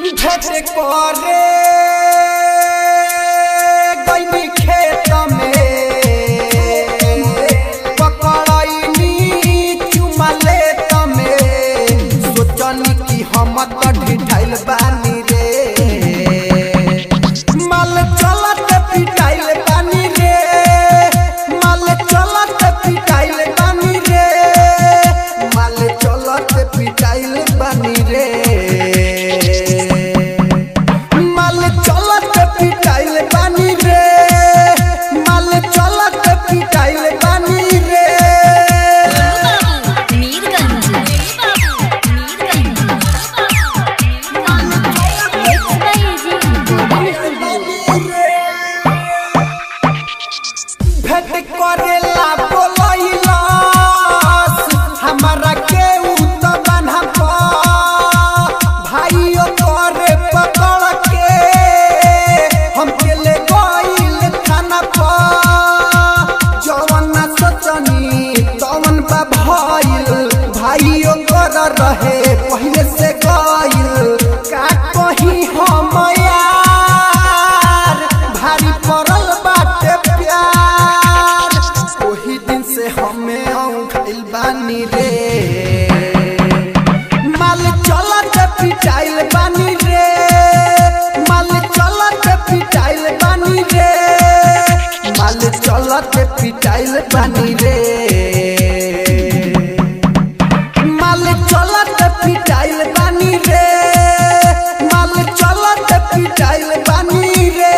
भेट करे गईनी खेत में पकड़नी चुमा लेत में सोचनी कि हम तो ढिठाइल बानी रे माल चलत पिटाइल बानी रे माल चलत पिटाइल बानी रे माल चलत पिटाइल बानी रे माल चलत पिटाइल बानी रे माल चलत पिटाइल बानी रे भेट करेला बोलैलस हमरा के उत बान्हब भाइयों करे पकड़ के हमके ले गइल थाना पर जवन ना सोचनी तवन बा भइल भाइयों कर रहे पहले से गइल का कहीं हम यार भारी पड़ल बाटे प्यार ओही दिन से हमें औंघाइल बानी रे माल चलत पिटाइल बानी रे माल चलत पिटाइल बानी रे माल चलत पिटाइल बानी रे माल चलत पिटाइल बानी रे माल चलत पिटाइल बानी रे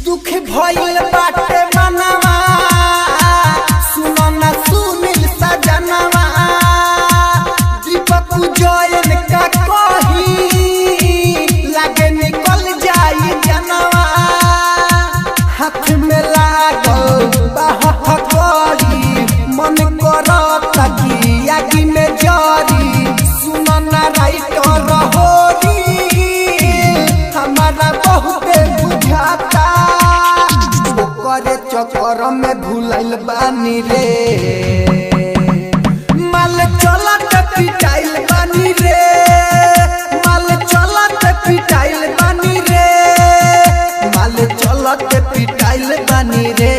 दुख भइल बाटे मनवा सुनो ना सुनील सजनवा दीपक जयन का कही लागे निकल जाई जनवा हाथ में लागल बाहत करी मन करत कि आगी में जरी सुनो ना राइटर होरी हमारा बहुते बुझाता ओकरे चक्कर में भुलाइल बानी रे माल चलत पिटाइल बानी रे माल चलत पिटाइल बानी रे माल चलत पिटाइल बानी रे।